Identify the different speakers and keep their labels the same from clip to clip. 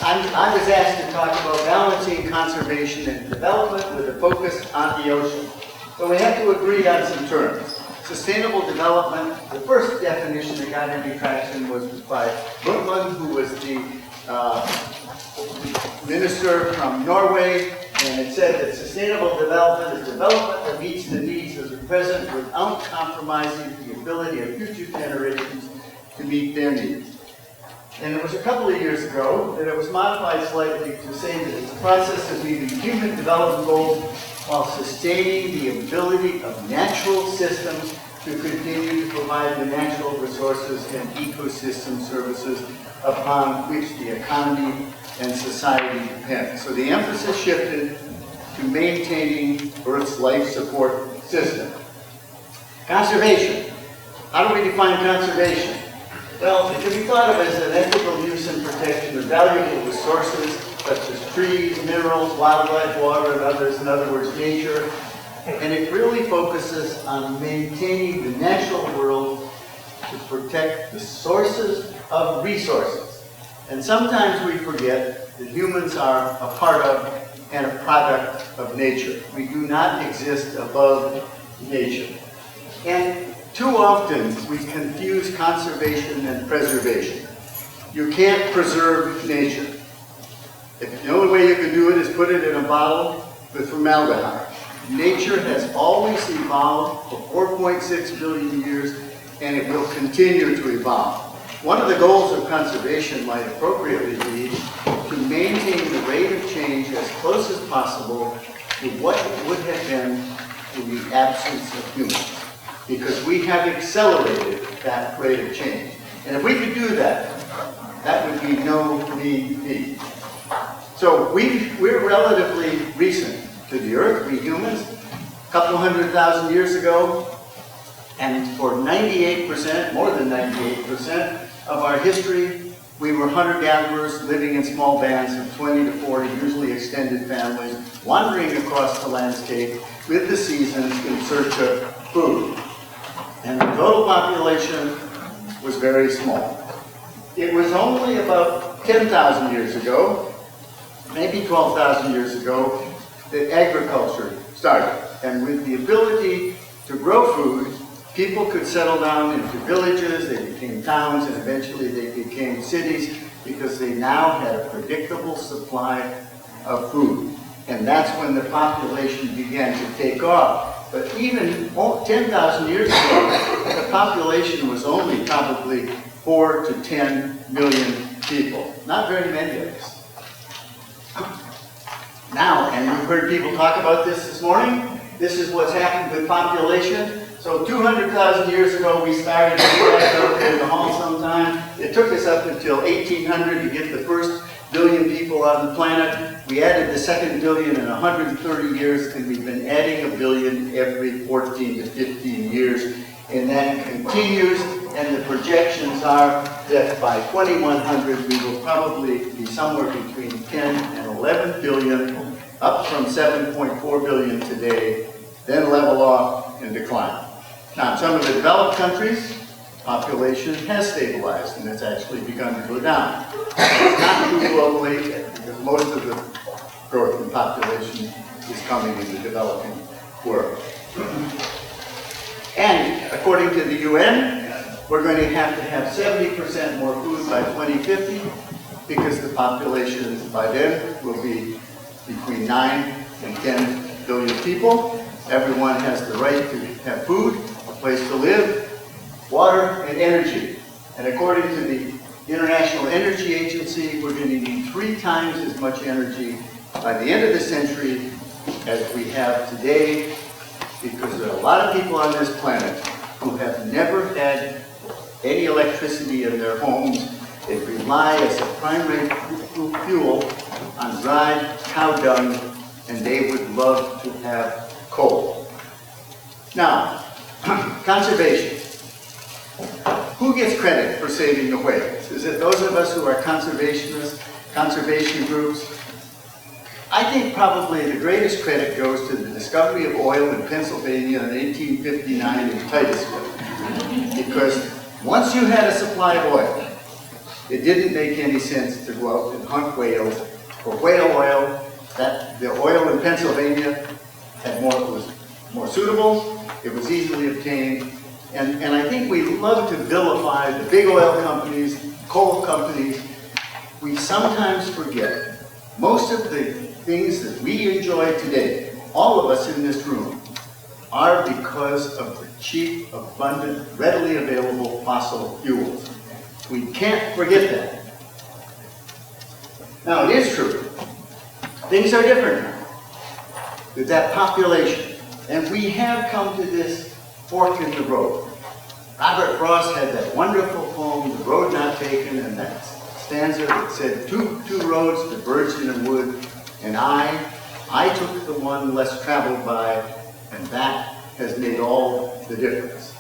Speaker 1: I was asked to talk about balancing conservation and development with a focus on the ocean. So we have to agree on some terms. Sustainable development, the first definition that got any traction was by Brundtland, who was the minister from Norway, and it said that sustainable development is development that meets the needs of the present without compromising the ability of future generations to meet their needs. And it was a couple of years ago that it was modified slightly to say that it's a process of meeting human development goals while sustaining the ability of natural systems to continue to provide the natural resources and ecosystem services upon which the economy and society depend. So the emphasis shifted to maintaining Earth's life support system. Conservation. How do we define conservation? Well, it can be thought of as an ethical use and protection of valuable resources such as trees, minerals, wildlife, water, and others, in other words, nature. And it really focuses on maintaining the natural world to protect the sources of resources. And sometimes we forget that humans are a part of and a product of nature. We do not exist above nature. And too often we confuse conservation and preservation. You can't preserve nature. The only way you can do it is put it in a bottle with formaldehyde. Nature has always evolved for 4.6 billion years, and it will continue to evolve. One of the goals of conservation might appropriately be to maintain the rate of change as close as possible to what it would have been in the absence of humans, because we have accelerated that rate of change. And if we could do that, that would be no mean feat. So we're relatively recent to the Earth, we humans, a couple 100,000 years ago, and for 98%, more than 98% of our history, we were hunter-gatherers living in small bands of 20 to 40, usually extended families, wandering across the landscape with the seasons in search of food. And the total population was very small. It was only about 10,000 years ago, maybe 12,000 years ago, that agriculture started. And with the ability to grow food, people could settle down into villages, they became towns, and eventually they became cities because they now had a predictable supply of food. And that's when the population began to take off. But even 10,000 years ago, the population was only probably 4 to 10 million people. Not very many of us. Now, and you've heard people talk about this morning, this is what's happened with population. So 200,000 years ago, we started in the hall sometime. It took us up until 1800 to get the first billion people on the planet. We added the second billion in 130 years, and we've been adding a billion every 14 to 15 years. And that continues, and the projections are that by 2100, we will probably be somewhere between 10 and 11 billion, up from 7.4 billion today, then level off and decline. Now, in some of the developed countries, population has stabilized, and it's actually begun to go down. It's not true globally, because most of the growth in population is coming in the developing world. And according to the UN, we're going to have 70% more food by 2050, because the population by then will be between 9 and 10 billion people. Everyone has the right to have food, a place to live, water, and energy. And according to the International Energy Agency, we're going to need 3 times as much energy by the end of the century as we have today, because there are a lot of people on this planet who have never had any electricity in their homes. They rely as a primary fuel on dried cow dung, and they would love to have coal. Now, conservation. Who gets credit for saving the whales? Is it those of us who are conservationists, conservation groups? I think probably the greatest credit goes to the discovery of oil in Pennsylvania in 1859 in Titusville. Because once you had a supply of oil, it didn't make any sense to go out and hunt whales for whale oil. That the oil in Pennsylvania was more suitable, it was easily obtained, and I think we love to vilify the big oil companies, coal companies. We sometimes forget most of the things that we enjoy today, all of us in this room, are because of the cheap, abundant, readily available fossil fuels. We can't forget that. Now, it is true. Things are different now with that population. And we have come to this fork in the road. Robert Frost had that wonderful poem, The Road Not Taken, and that stanza that said, two roads diverged in a wood, and I took the one less traveled by, and that has made all the difference.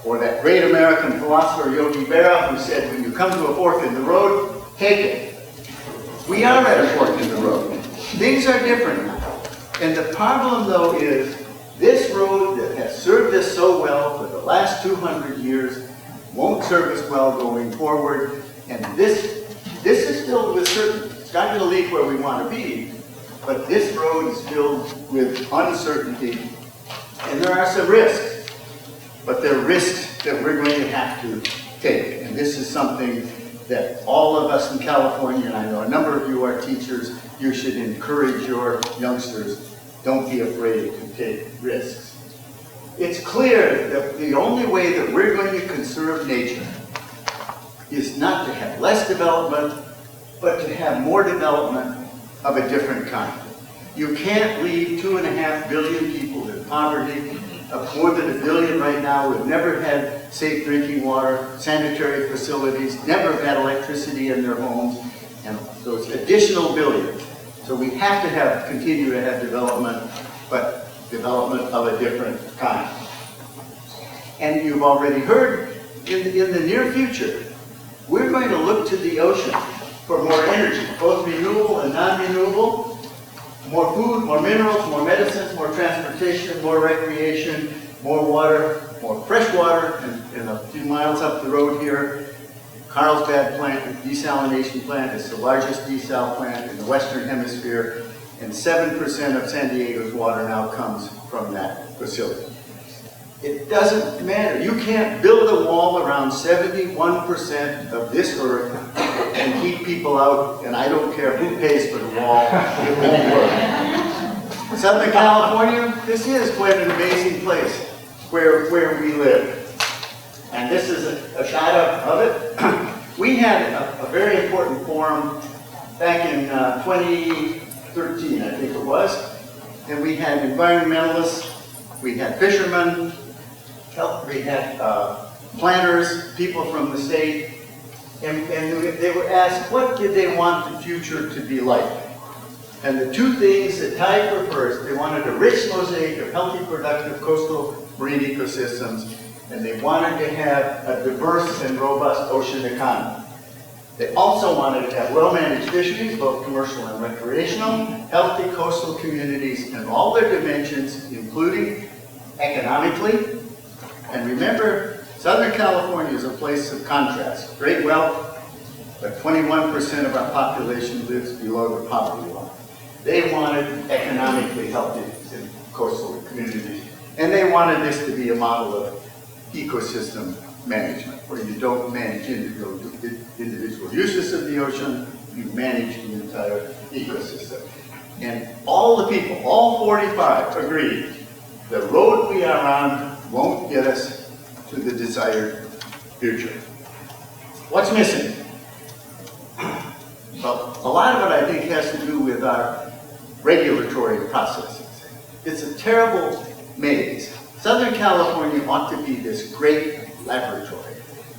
Speaker 1: Or that great American philosopher, Yogi Berra, who said, when you come to a fork in the road, take it. We are at a fork in the road. Things are different now. And the problem, though, is this road that has served us so well for the last 200 years won't serve us well going forward. And this is filled with certainty. It's not going to lead where we want to be, but this road is filled with uncertainty. And there are some risks, but they're risks that we're going to have to take. And this is something that all of us in California, and I know a number of you are teachers, you should encourage your youngsters, don't be afraid to take risks. It's clear that the only way that we're going to conserve nature is not to have less development, but to have more development of a different kind. You can't leave 2.5 billion people in poverty, more than 1 billion right now who have never had safe drinking water, sanitary facilities, never have had electricity in their homes, and those additional billions. So we have to continue to have development, but development of a different kind. And you've already heard, in the near future, we're going to look to the ocean for more energy, both renewable and non-renewable, more food, more minerals, more medicines, more transportation, more recreation, more water, more fresh water, and a few miles up the road here, Carlsbad plant, desalination plant, is the largest desal plant in the Western Hemisphere, and 7% of San Diego's water now comes from that facility. It doesn't matter. You can't build a wall around 71% of this earth and keep people out, and I don't care who pays for the wall, it won't work. Southern California, this is quite an amazing place where we live. And this is a shot of it. We had a very important forum back in 2013, I think it was, and we had environmentalists, we had fishermen, we had planners, people from the state, and they were asked what did they want the future to be like. And the two things that tied for first, they wanted a rich mosaic of healthy, productive coastal marine ecosystems, and they wanted to have a diverse and robust ocean economy. They also wanted to have well-managed fisheries, both commercial and recreational, healthy coastal communities in all their dimensions, including economically. And remember, Southern California is a place of contrast. Great wealth, but 21% of our population lives below the poverty line. They wanted economically healthy in coastal communities. And they wanted this to be a model of ecosystem management, where you don't manage individual uses of the ocean, you manage the entire ecosystem. And all the people, all 45, agreed the road we are on won't get us to the desired future. What's missing? Well, a lot of it, I think, has to do with our regulatory processes. It's a terrible maze. Southern California ought to be this great laboratory.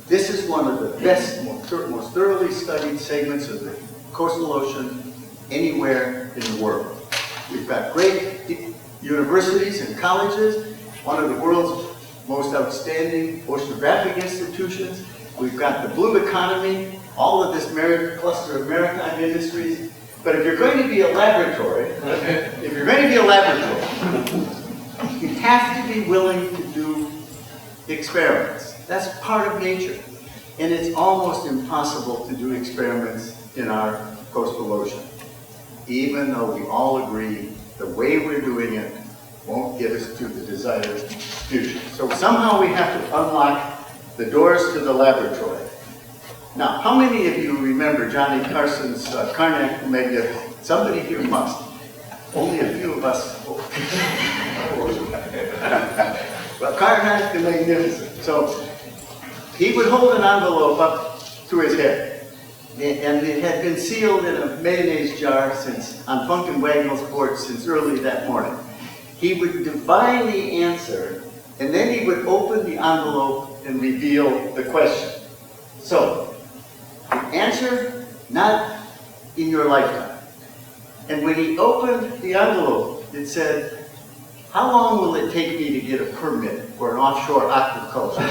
Speaker 1: This is one of the best, most thoroughly studied segments of the coastal ocean anywhere in the world. We've got great universities and colleges, one of the world's most outstanding oceanographic institutions. We've got the blue economy, all of this cluster of maritime industries. But if you're going to be a laboratory, you have to be willing to do experiments. That's part of nature. And it's almost impossible to do experiments in our coastal ocean, even though we all agree the way we're doing it won't get us to the desired future. So somehow we have to unlock the doors to the laboratory. Now, how many of you remember Johnny Carson's Karnak Magnificent? Somebody here must. Only a few of us. Well, Karnak the Magnificent. So he would hold an envelope up to his head, and it had been sealed in a mayonnaise jar on Funk and Wagnall's board since early that morning. He would divine the answer, and then he would open the envelope and reveal the question. So, the answer, not in your lifetime. And when he opened the envelope, it said, how long will it take me to get a permit for an offshore aquaculture?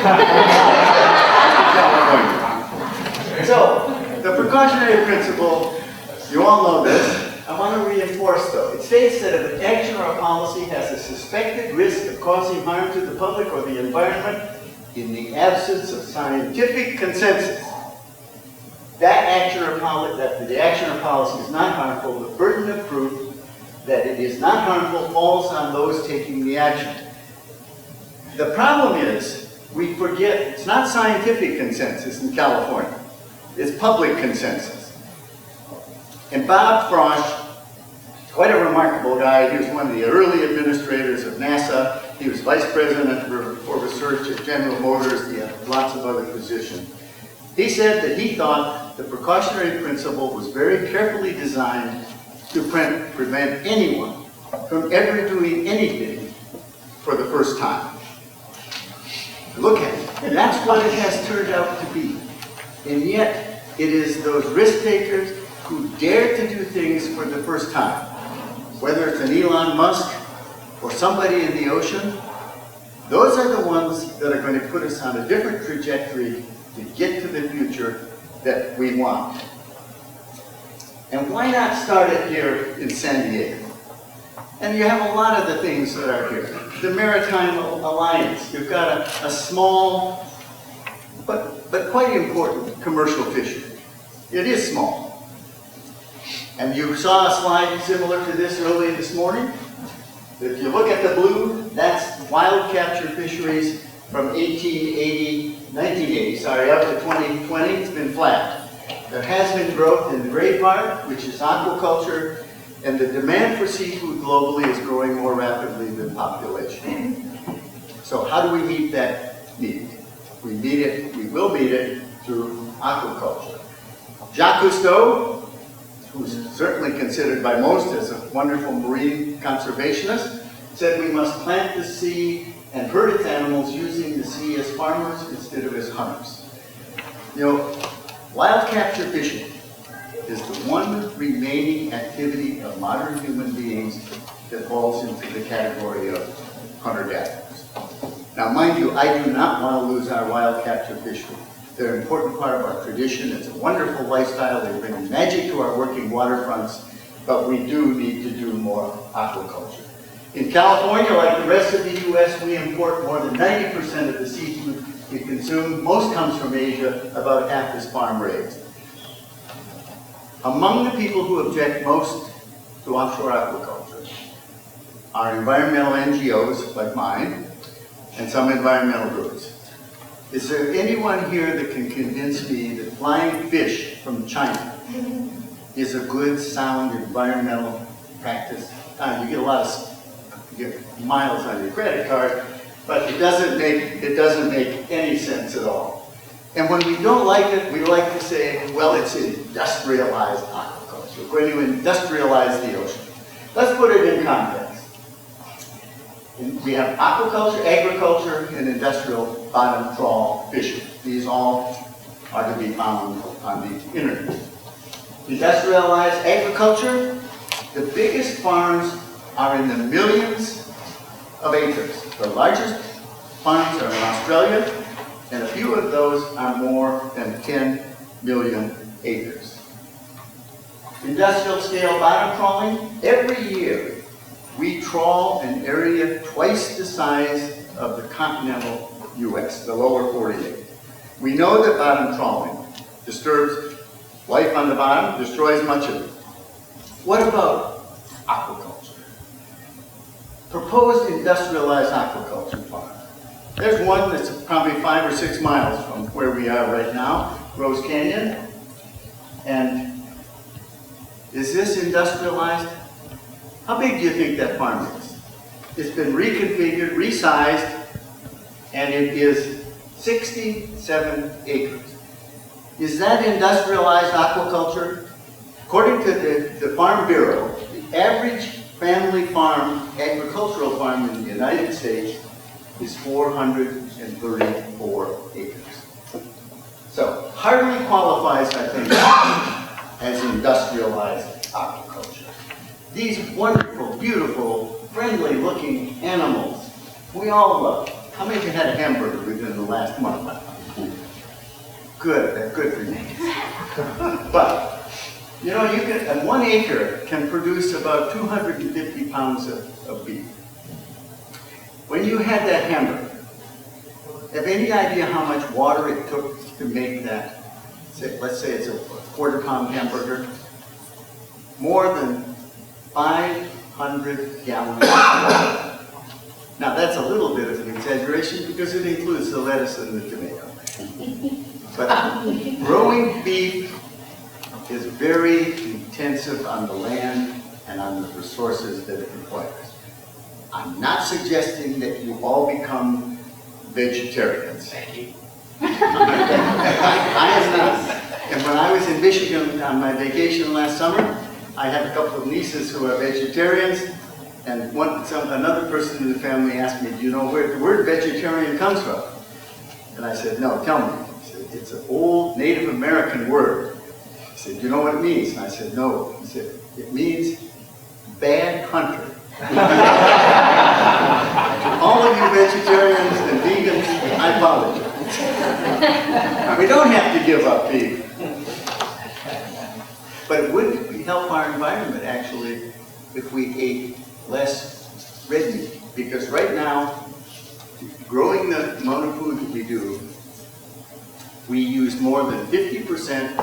Speaker 1: So, the precautionary principle, you all know this. I want to reinforce though. It states that if an action or a policy has a suspected risk of causing harm to the public or the environment in the absence of scientific consensus, that action or policy is not harmful. The burden of proof that it is not harmful falls on those taking the action. The problem is, we forget it's not scientific consensus in California. It's public consensus. And Bob Frosch, quite a remarkable guy. He was one of the early administrators of NASA. He was vice president for research at General Motors. He had lots of other positions. He said that he thought the precautionary principle was very carefully designed to prevent anyone from ever doing anything for the first time. Look at it. That's what it has turned out to be. And yet, it is those risk takers who dare to do things for the first time, whether it's an Elon Musk or somebody in the ocean, those are the ones that are going to put us on a different trajectory to get to the future that we want. And why not start it here in San Diego? And you have a lot of the things that are here. The Maritime Alliance, you've got a small, but quite important commercial fishery. It is small. And you saw a slide similar to this early this morning. If you look at the blue, that's wild capture fisheries from 1980, up to 2020. It's been flat. There has been growth in the gray part, which is aquaculture, and the demand for seafood globally is growing more rapidly than population. So how do we meet that need? We will meet it through aquaculture. Jacques Cousteau, who's certainly considered by most as a wonderful marine conservationist, said we must plant the sea and herd its animals using the sea as farmers instead of as hunters. You know, wild capture fishing is the one remaining activity of modern human beings that falls into the category of hunter-gatherers. Now, mind you, I do not want to lose our wild capture fishery. They're an important part of our tradition. It's a wonderful lifestyle. They bring magic to our working waterfronts, but we do need to do more aquaculture. In California, like the rest of the U.S., we import more than 90% of the seafood we consume. Most comes from Asia, about half is farm-raised. Among the people who object most to offshore aquaculture are environmental NGOs like mine and some environmental groups. Is there anyone here that can convince me that flying fish from China is a good, sound environmental practice? You get a lot of miles on your credit card, but it doesn't make any sense at all. And when we don't like it, we like to say, well, it's industrialized aquaculture. We're going to industrialize the ocean. Let's put it in context. We have aquaculture, agriculture, and industrial bottom trawl fishing. These all are to be found on the internet. Industrialized agriculture, the biggest farms are in the millions of acres. The largest farms are in Australia, and a few of those are more than 10 million acres. Industrial scale bottom trawling, every year we trawl an area twice the size of the continental U.S., the lower 48. We know that bottom trawling disturbs life on the bottom, destroys much of it. What about aquaculture? Proposed industrialized aquaculture farm. There's one that's probably 5 or 6 miles from where we are right now, Rose Canyon. And is this industrialized? How big do you think that farm is? It's been reconfigured, resized, and it is 67 acres. Is that industrialized aquaculture? According to the Farm Bureau, the average family farm, agricultural farm in the United States is 434 acres. So, hardly qualifies, I think, as industrialized aquaculture. These wonderful, beautiful, friendly-looking animals we all love. How many of you had a hamburger within the last month? Good, that's good for you. But, you know, you can, and 1 acre can produce about 250 pounds of beef. When you had that hamburger, have any idea how much water it took to make that? Let's say it's a quarter-pound hamburger. More than 500 gallons of water. Now that's a little bit of an exaggeration because it includes the lettuce and the tomato. But growing beef is very intensive on the land and on the resources that it requires. I'm not suggesting that you all become vegetarians.
Speaker 2: Thank you.
Speaker 1: I am not. And when I was in Michigan on my vacation last summer, I had a couple of nieces who are vegetarians, and another person in the family asked me, do you know where the word vegetarian comes from? And I said, no, tell me. He said, it's an old Native American word. He said, do you know what it means? And I said, no. He said, it means bad hunter. To all of you vegetarians and vegans, I apologize. We don't have to give up beef. But it would help our environment, actually, if we ate less red meat. Because right now, growing the amount of food that we do, we use more than 50%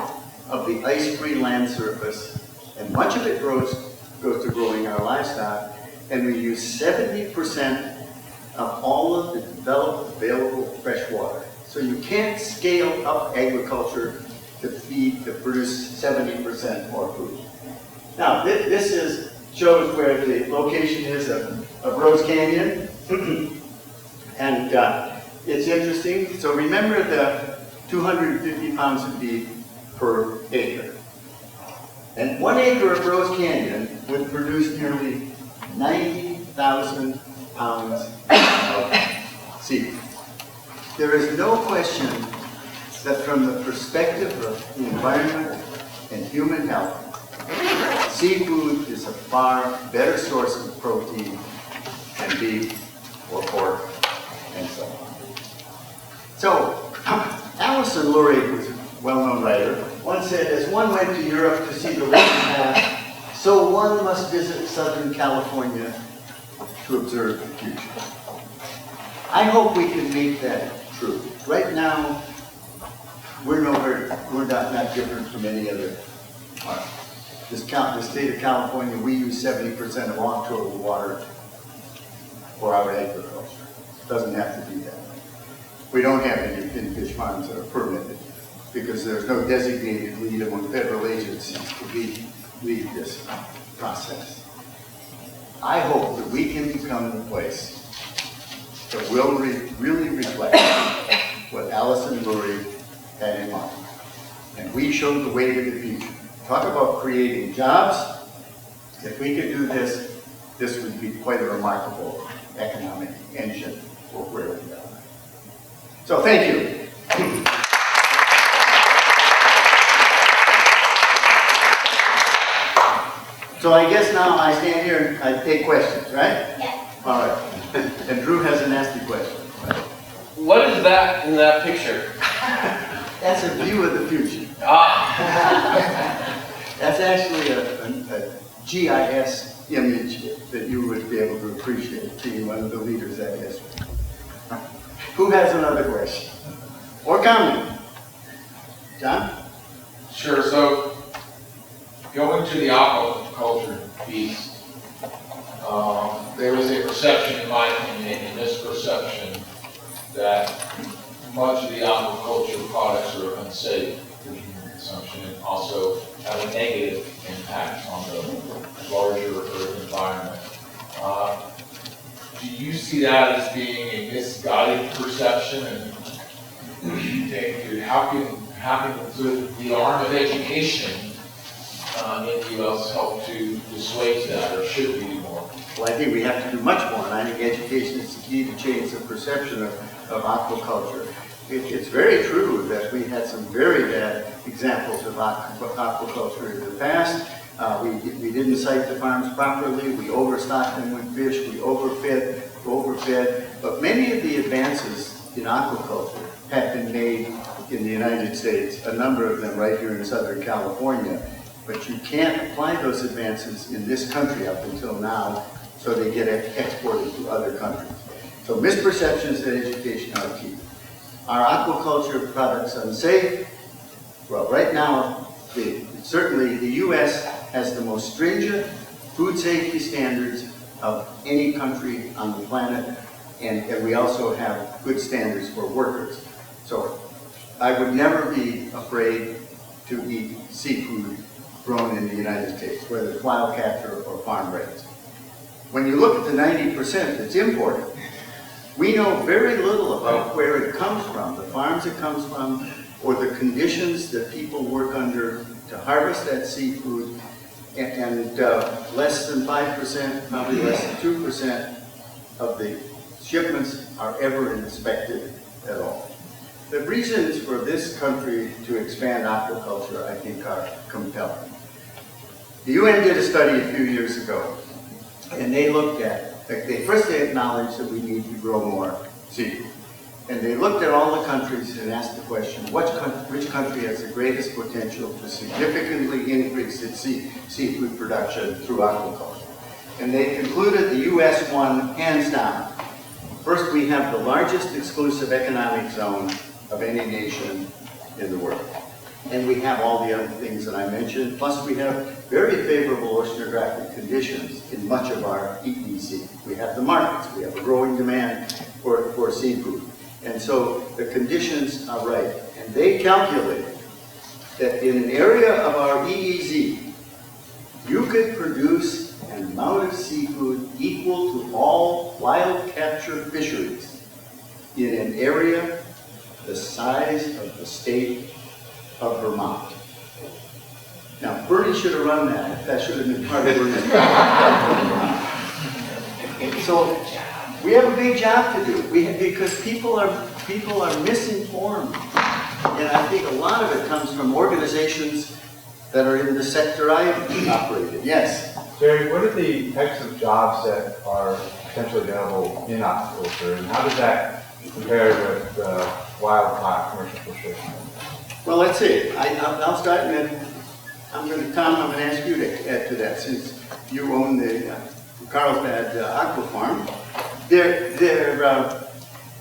Speaker 1: of the ice-free land surface, and much of it goes to growing our livestock, and we use 70% of all of the developed available fresh water. So you can't scale up agriculture to produce 70% more food. Now, this shows where the location is of Rose Canyon. And it's interesting. So remember the 250 pounds of beef per acre. And 1 acre of Rose Canyon would produce nearly 90,000 pounds of seafood. There is no question that from the perspective of the environment and human health, seafood is a far better source of protein than beef or pork and so on. So, Alison Lurie, who's a well-known writer, once said, as one went to Europe to see the Lincoln Pass, so one must visit Southern California to observe the future. I hope we can make that true. Right now, we're not different from any other part. The state of California, we use 70% of all total water for our agriculture. It doesn't have to be that way. We don't have any fin-fish farms that are permitted because there's no designated lead among federal agencies to lead this process. I hope that we can become the place that will really reflect what Alison Lurie had in mind. And we showed the way to the future. Talk about creating jobs. If we could do this, this would be quite a remarkable economic engine for where we are. So thank you. So I guess now I stand here and I take questions, right?
Speaker 3: Yes.
Speaker 1: All right. And Drew has a nasty question.
Speaker 2: What is that in that picture?
Speaker 1: That's a view of the future.
Speaker 2: Ah.
Speaker 1: That's actually a GIS image that you would be able to appreciate, being one of the leaders at history. Who has another question? or comment. John?
Speaker 3: Sure, so going to the aquaculture piece, there was a perception, in my opinion, a misperception that much of the aquaculture products are unsafe for human consumption and also have a negative impact on the larger earth environment. Do you see that as being a misguided perception? And how can the arm of education in the U.S. help to dissuade that, or should we do more?
Speaker 1: Well, I think we have to do much more, and I think education is the key to change the perception of aquaculture. It's very true that we had some very bad examples of aquaculture in the past. We didn't site the farms properly, we overstocked them with fish, we overfed, but many of the advances in aquaculture have been made in the United States, a number of them right here in Southern California. But you can't apply those advances in this country up until now, so they get exported to other countries. So misperceptions and education are key. Are aquaculture products unsafe? Well, right now, certainly the U.S. has the most stringent food safety standards of any country on the planet, and we also have good standards for workers. So I would never be afraid to eat seafood grown in the United States, whether it's wild capture or farm raised. When you look at the 90% that's imported, we know very little about where it comes from, the farms it comes from, or the conditions that people work under to harvest that seafood, and less than 5%, probably less than 2% of the shipments are ever inspected at all. The reasons for this country to expand aquaculture, I think, are compelling. The UN did a study a few years ago, and they looked at, first they acknowledged that we need to grow more seafood. And they looked at all the countries and asked the question, which country has the greatest potential to significantly increase its seafood production through aquaculture? And they concluded the US won hands down. First, we have the largest exclusive economic zone of any nation in the world. And we have all the other things that I mentioned, plus we have very favorable oceanographic conditions in much of our EEZ. We have the markets, we have a growing demand for seafood. And so the conditions are right. And they calculated that in an area of our EEZ, you could produce an amount of seafood equal to all wild capture fisheries in an area the size of the state of Vermont. Now, Bernie should have run that. That should have been part of Bernie's plan. So we have a big job to do because people are misinformed. And I think a lot of it comes from organizations that are in the sector I operate in. Yes?
Speaker 4: Jerry, what are the types of jobs that are potentially available in aquaculture, and how does that compare with wild-caught commercial fisheries?
Speaker 1: Well, let's see. I'll start, and then Tom, I'm going to ask you to add to that, since you own the Carlsbad Aqua Farm.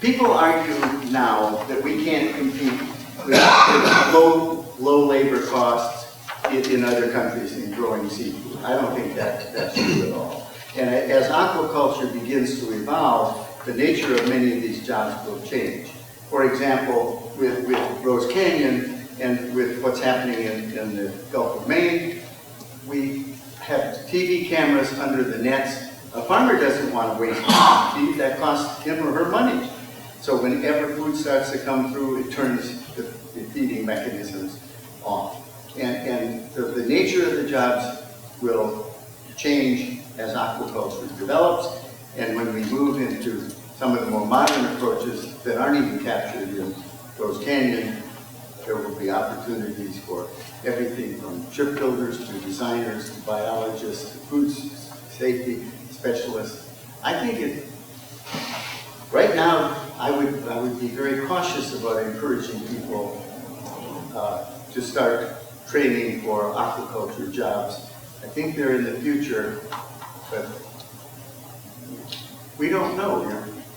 Speaker 1: People argue now that we can't compete with low labor costs in other countries in growing seafood. I don't think that's true at all. And as aquaculture begins to evolve, the nature of many of these jobs will change. For example, with Rose Canyon and with what's happening in the Gulf of Maine, we have TV cameras under the nets. A farmer doesn't want to waste feed. That costs him or her money. So whenever food starts to come through, it turns the feeding mechanisms off. And the nature of the jobs will change as aquaculture develops, and when we move into some of the more modern approaches that aren't even captured in Rose Canyon, there will be opportunities for everything from shipbuilders to designers to biologists to food safety specialists. I think right now I would be very cautious about encouraging people to start training for aquaculture jobs. I think they're in the future, but we don't know.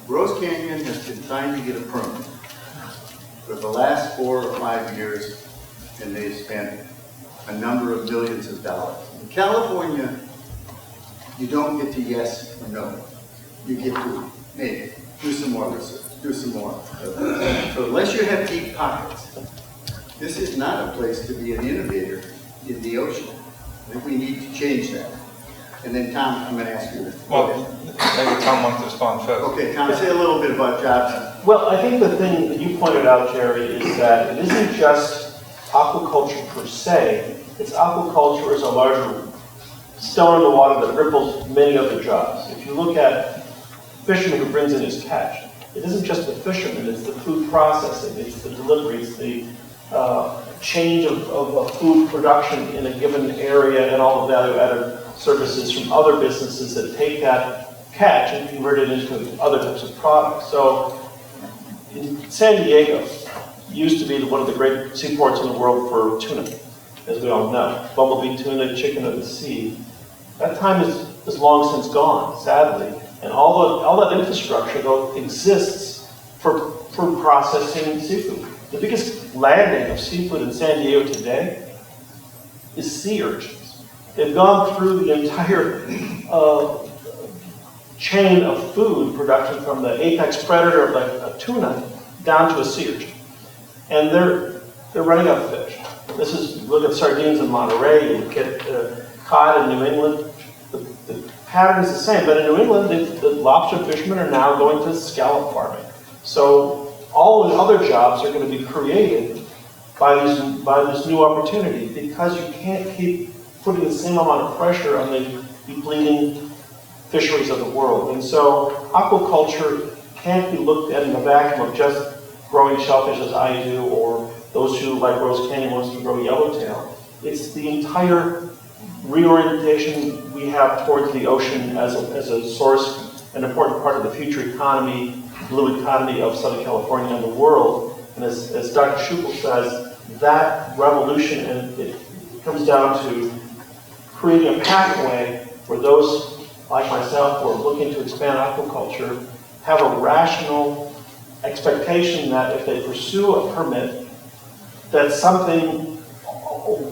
Speaker 1: Rose Canyon has been trying to get a permit for the last 4 or 5 years, and they've spent a number of millions of dollars. In California, you don't get to yes or no. You get to maybe, do some more research, do some more. So unless you have deep pockets, this is not a place to be an innovator in the ocean. I think we need to change that. And then Tom, I'm going to ask you this.
Speaker 5: Well, maybe Tom wants to respond first.
Speaker 1: Okay, Tom, say a little bit about jobs.
Speaker 6: Well, I think the thing that you pointed out, Jerry, is that it isn't just aquaculture per se. It's aquaculture as a larger stone in the water that ripples many other jobs. If you look at fisherman who brings in his catch, it isn't just the fisherman, it's the food processing, it's the delivery, it's the change of food production in a given area and all the value-added services from other businesses that take that catch and convert it into other types of products. So in San Diego used to be one of the great seaports in the world for tuna, as we all know. Bumblebee tuna, chicken of the sea. That time is long since gone, sadly. And all that infrastructure, though, exists for processing seafood. The biggest landing of seafood in San Diego today is sea urchins. They've gone through the entire chain of food production from the apex predator like a tuna down to a sea urchin. And they're running out of fish. This is, look at sardines in Monterey, you get cod in New England. The pattern is the same, but in New England, the lobster fishermen are now going to scallop farming. So all the other jobs are going to be created by this new opportunity because you can't keep putting the same amount of pressure on the depleting fisheries of the world. And so aquaculture can't be looked at in the vacuum of just growing shellfish as I do, or those who, like Rose Canyon, wants to grow yellowtail. It's the entire reorientation we have towards the ocean as a source, an important part of the future economy, blue economy of Southern California and the world. And as Dr. Schuppel says, that revolution, and it comes down to creating a pathway where those like myself who are looking to expand aquaculture have a rational expectation that if they pursue a permit, that something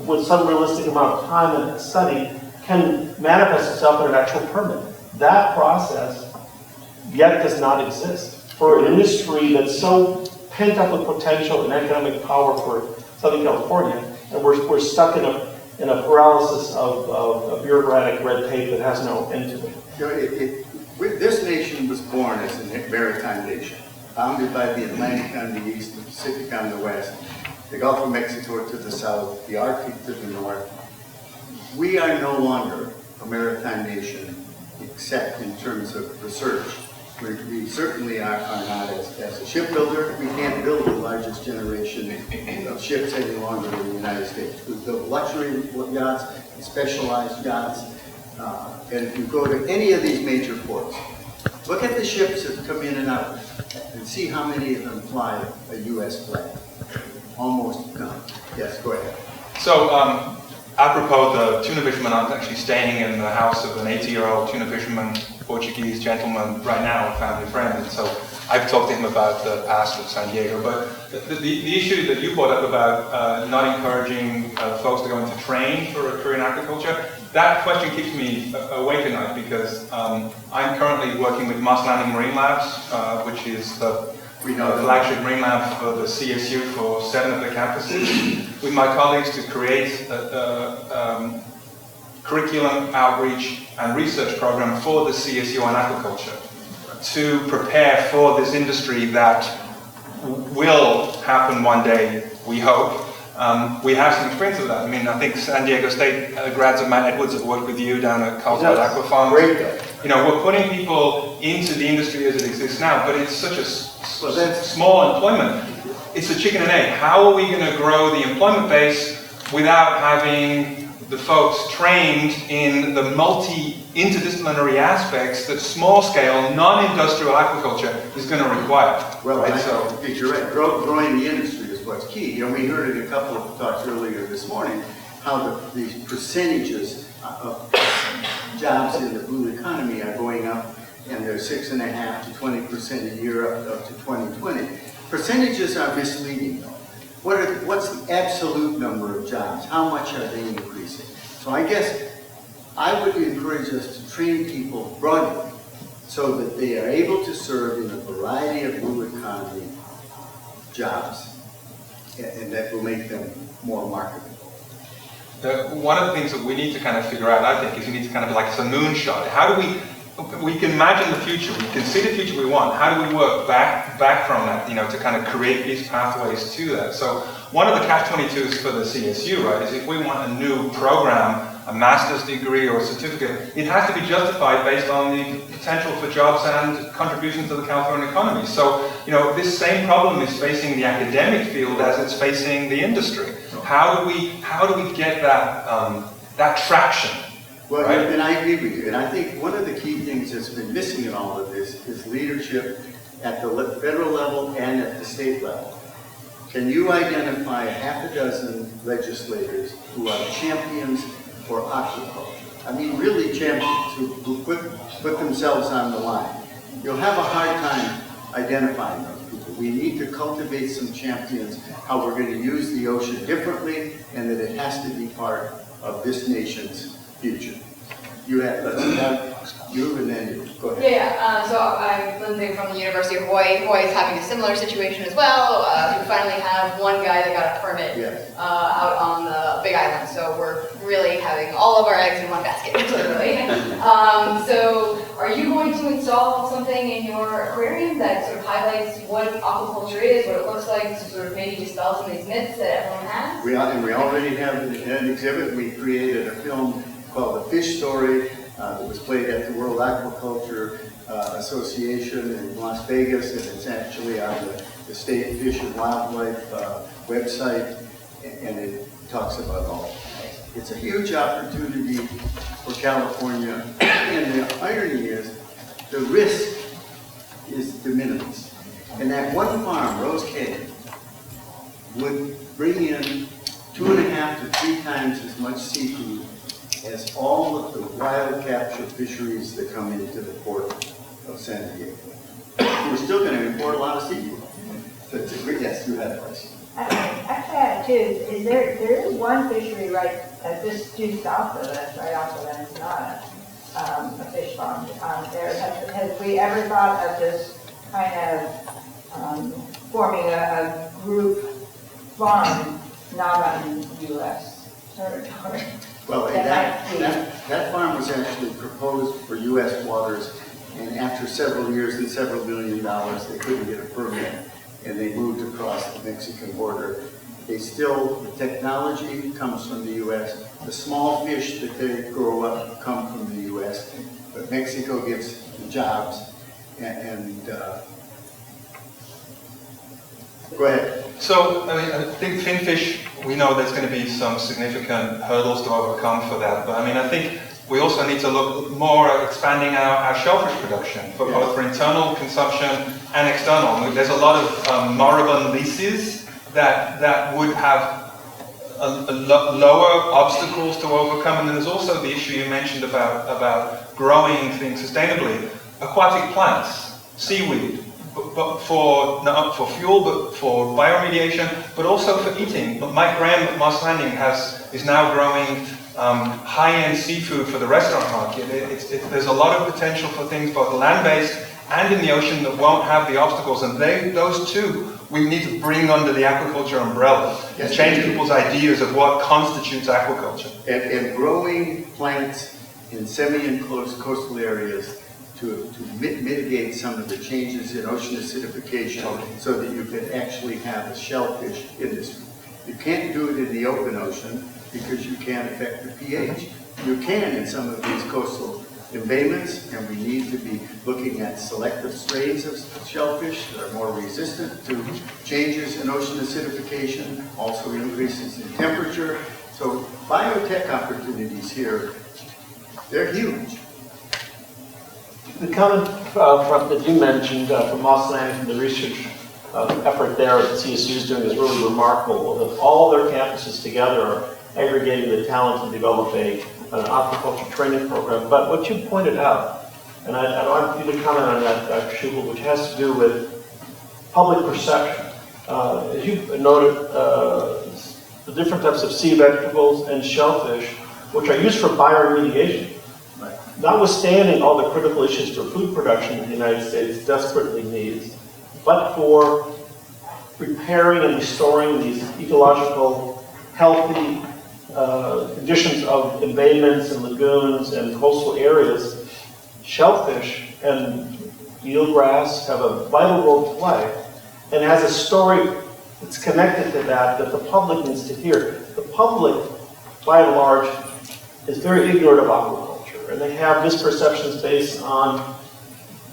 Speaker 6: with some realistic amount of time and study can manifest itself in an actual permit. That process yet does not exist. For an industry that's so pent up with potential and economic power for Southern California, and we're stuck in a paralysis of bureaucratic red tape that has no end to it.
Speaker 1: You know, this nation was born as a maritime nation, bounded by the Atlantic on the east, the Pacific on the west, the Gulf of Mexico to the south, the Arctic to the north. We are no longer a maritime nation, except in terms of research. We certainly are not as a shipbuilder. We can't build the largest generation of ships any longer in the United States. We build luxury yachts and specialized yachts. And if you go to any of these major ports, look at the ships that come in and out and see how many of them fly a U.S. flag. Almost none. Yes, go ahead.
Speaker 5: So, apropos, the tuna fisherman, I'm actually staying in the house of an 80-year-old tuna fisherman, Portuguese gentleman, right now, a family friend. And so I've talked to him about the past of San Diego. But the issue that you brought up about not encouraging folks to go into train for a career in agriculture, that question keeps me awake at night because I'm currently working with Mars Landing Marine Labs, which is the flagship marine lab for the CSU for 7 of the campuses, with my colleagues to create a curriculum, outreach, and research program for the CSU on aquaculture to prepare for this industry that will happen one day, we hope. We have some experience of that. I mean, I think San Diego State grads of Matt Edwards have worked with you down at Carlsbad Aqua Farms.
Speaker 6: Great guy.
Speaker 5: You know, we're putting people into the industry as it exists now, but it's such a small employment. It's a chicken and egg. How are we going to grow the employment base without having the folks trained in the interdisciplinary aspects that small-scale, non-industrial aquaculture is going to require?
Speaker 1: Well,
Speaker 5: right?
Speaker 1: I think you're right. Growing the industry is what's key. You know, we heard in a couple of talks earlier this morning how these percentages of jobs in the blue economy are going up, and they're 6.5% to 20% a year up to 2020. percentages are misleading though. What's the absolute number of jobs? How much are they increasing? So I guess I would encourage us to train people broadly so that they are able to serve in a variety of blue economy jobs, and that will make them more marketable.
Speaker 5: One of the things that we need to kind of figure out, I think, is we need to kind of like, it's a moonshot. How do we can imagine the future, we can see the future we want. How do we work back from that, to kind of create these pathways to that? So one of the catch-22s for the CSU, right, is if we want a new program, a master's degree or a certificate, it has to be justified based on the potential for jobs and contributions to the California economy. So, this same problem is facing the academic field as it's facing the industry. How do we get that traction?
Speaker 1: Well,
Speaker 5: right?
Speaker 1: And I agree with you. And I think one of the key things that's been missing in all of this is leadership at the federal level and at the state level. Can you identify a half a dozen legislators who are champions for aquaculture? I mean, really champions who put themselves on the line. You'll have a hard time identifying those people. We need to cultivate some champions, how we're going to use the ocean differently, and that it has to be part of this nation's future. You have, you and then you, go ahead.
Speaker 7: Yeah, so I'm Lindsay from the University of Hawaii. Hawaii is having a similar situation as well. We finally have one guy that got a permit out on the Big Island. So we're really having all of our eggs in one basket, literally. So are you going to install something in your aquarium that sort of highlights what aquaculture is, what it looks like, to sort of maybe dispel some of these myths that everyone has?
Speaker 1: We already have an exhibit. We created a film called The Fish Story that was played at the World Aquaculture Association in Las Vegas, and it's actually on the State Fish and Wildlife website, and it talks about all. It's a huge opportunity for California, and the irony is the risk is de minimis. And that one farm, Rose Cave, would bring in 2.5 to 3 times as much seafood as all of the wild capture fisheries that come into the port of San Diego. We're still going to import a lot of seafood. So it's a great, yes, you had a question.
Speaker 8: Actually, I have two. Is there is one fishery right just due south of us, right off of Ensenada, a fish farm. Have we ever thought of just kind of forming a group farm not on U.S. territory?
Speaker 1: Well, that farm was actually proposed for U.S. waters, and after several years and several $1 million, they couldn't get a permit, and they moved across the Mexican border. The technology comes from the U.S. The small fish that they grow up come from the U.S., but Mexico gives the jobs, and go ahead.
Speaker 5: So, I think finfish, we know there's going to be some significant hurdles to overcome for that, but I think we also need to look more at expanding our shellfish production, for both for internal consumption and external. There's a lot of moribund leases that would have lower obstacles to overcome, and then there's also the issue you mentioned about growing things sustainably. Aquatic plants, seaweed, but not for fuel, but for bioremediation, but also for eating. But Mike Graham at Moss Landing is now growing high-end seafood for the restaurant market. There's a lot of potential for things both land-based and in the ocean that won't have the obstacles, and those two we need to bring under the aquaculture umbrella and change people's ideas of what constitutes aquaculture.
Speaker 1: And growing plants in semi-enclosed coastal areas to mitigate some of the changes in ocean acidification so that you can actually have a shellfish industry. You can't do it in the open ocean because you can't affect the pH. You can in some of these coastal embayments, and we need to be looking at selective strains of shellfish that are more resistant to changes in ocean acidification, also increases in temperature. So biotech opportunities here, they're huge.
Speaker 6: The comment that you mentioned from Moss Landing, from the research effort there that CSU is doing is really remarkable. That all their campuses together are aggregating the talent to develop an aquaculture training program. But what you pointed out, and I want you to comment on that, Dr. Schubel, which has to do with public perception. As you noted, the different types of sea vegetables and shellfish, which are used for bioremediation.
Speaker 1: Right.
Speaker 6: Notwithstanding all the critical issues for food production that the United States desperately needs, but for repairing and restoring these ecological, healthy conditions of embayments and lagoons and coastal areas, shellfish and eelgrass have a vital role to play, and has a story that's connected to that the public needs to hear. The public, by and large, is very ignorant of aquaculture, and they have misperceptions based on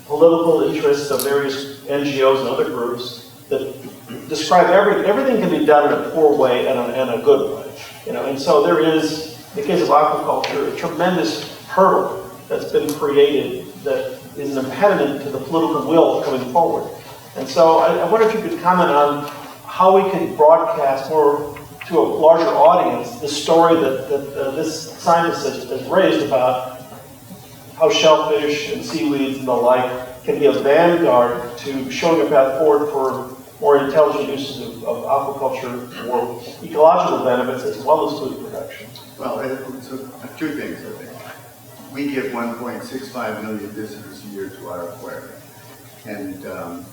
Speaker 6: political interests of various NGOs and other groups that describe everything can be done in a poor way and a good way. And so there is, in the case of aquaculture, a tremendous hurdle that's been created that is an impediment to the political will coming forward. And so I wonder if you could comment on how we can broadcast more to a larger audience the story that this scientist has raised about how shellfish and seaweeds and the like can be a vanguard to showing a path forward for more intelligent uses of aquaculture for ecological benefits as well as food production.
Speaker 1: Well, so two things, I think. We get 1.65 million visitors a year to our aquarium. And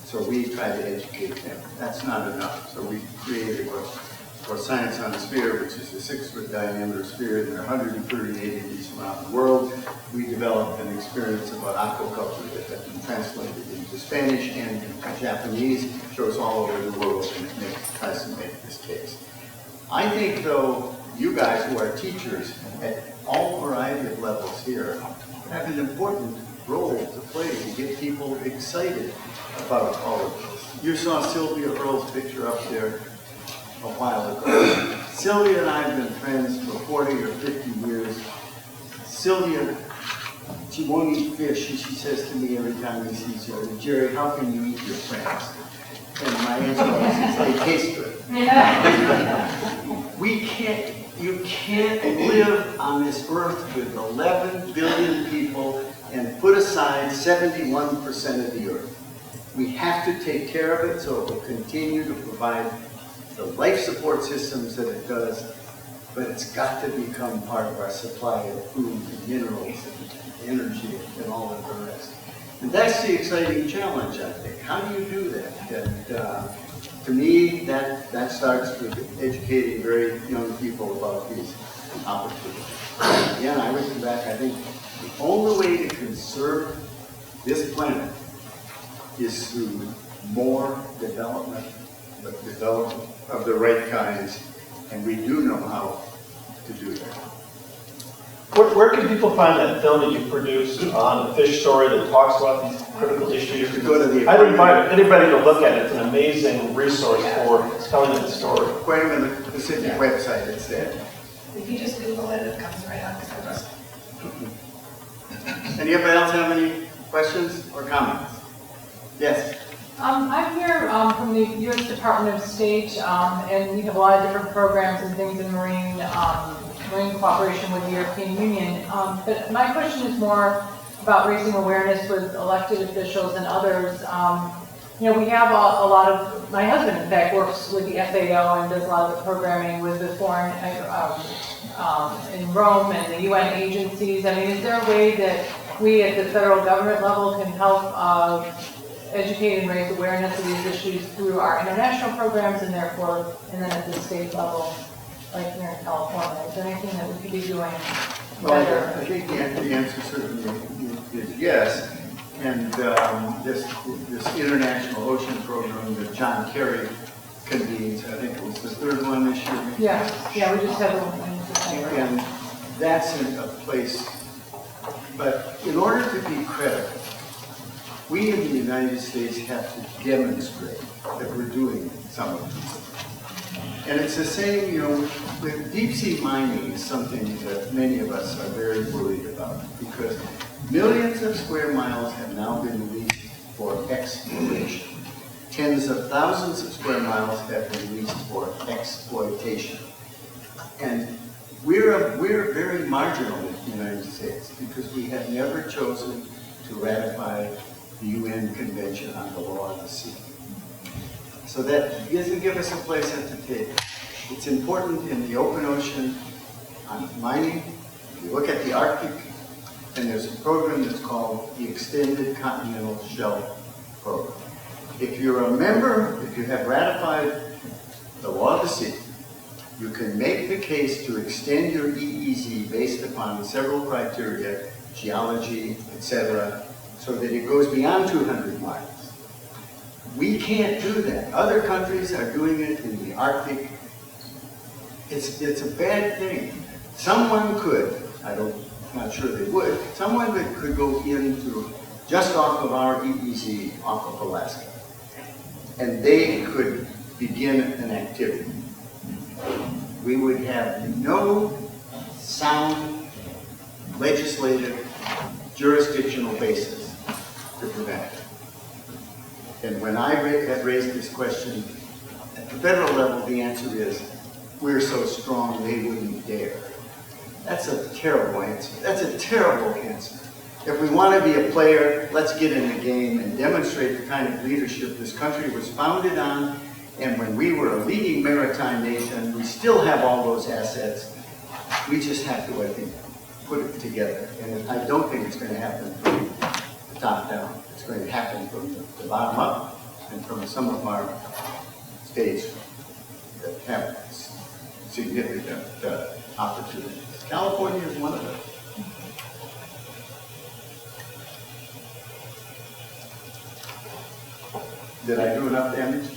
Speaker 1: so we try to educate them. That's not enough. So we created what's Science on a Sphere, which is a 6-foot diameter sphere. There are 138 of these around the world. We developed an experience about aquaculture that has been translated into Spanish and into Japanese, shows all over the world, and it tries to make this case. I think, though, you guys who are teachers at all variety of levels here have an important role to play to get people excited about all of this. You saw Sylvia Earle's picture up there a while ago. Sylvia and I have been friends for 40 or 50 years. Sylvia, she won't eat fish, and she says to me every time he sees her, Jerry, how can you eat your friends? And my answer is, they taste good. You can't live on this earth with 11 billion people and put aside 71% of the earth. We have to take care of it so it will continue to provide the life support systems that it does, but it's got to become part of our supply of food and minerals and energy and all of the rest. And that's the exciting challenge, I think. How do you do that? And to me, that starts with educating very young people about these opportunities. Again, I would come back, I think the only way to conserve this planet is through more development of the right kinds, and we do know how to do that.
Speaker 6: Where can people find that film that you produced on the fish story that talks about these critical issues?
Speaker 1: Go to the
Speaker 6: I'd invite anybody to look at it. It's an amazing resource for telling the story.
Speaker 1: Aquarium in the Pacific website, it's there.
Speaker 9: If you just Google it, it comes right up.
Speaker 1: Anybody else have any questions or comments? Yes.
Speaker 10: I'm here from the U.S. Department of State, and we have a lot of different programs and things in marine cooperation with the European Union. But my question is more about raising awareness with elected officials and others. We have a lot of, my husband in fact works with the FAO and does a lot of the programming with the foreign, in Rome and the UN agencies. I mean, is there a way that we at the federal government level can help educate and raise awareness of these issues through our international programs and then at the state level, like here in California? Is there anything that we could be doing better?
Speaker 1: Well, I think the answer certainly is yes. And this international ocean program that John Kerry convenes, I think it was the third one this year.
Speaker 10: Yeah, we just had one.
Speaker 1: And that's in a place, but in order to be credible, we in the United States have to demonstrate that we're doing some of these. And it's the same, with deep sea mining is something that many of us are very worried about, because millions of square miles have now been released for exploration. Tens of thousands of square miles have been released for exploitation. And we're very marginal in the United States because we have never chosen to ratify the UN Convention on the Law of the Sea. So that doesn't give us a place at the table. It's important in the open ocean on mining. You look at the Arctic, and there's a program that's called the Extended Continental Shelf Program. If you're a member, if you have ratified the law of the sea, you can make the case to extend your EEZ based upon several criteria, geology, etc., so that it goes beyond 200 miles. We can't do that. Other countries are doing it in the Arctic. It's a bad thing. Someone could, I'm not sure they would, someone could go into just off of our EEZ, off of Alaska, and they could begin an activity. We would have no sound legislative jurisdictional basis to prevent it. And when I have raised this question at the federal level, the answer is, we're so strong they wouldn't dare. That's a terrible answer. That's a terrible answer. If we want to be a player, let's get in the game and demonstrate the kind of leadership this country was founded on. And when we were a leading maritime nation, we still have all those assets. We just have to, I think, put it together. And I don't think it's going to happen from the top down. It's going to happen from the bottom up and from some of our states that have significant opportunities. California is one of them. Did I do enough damage?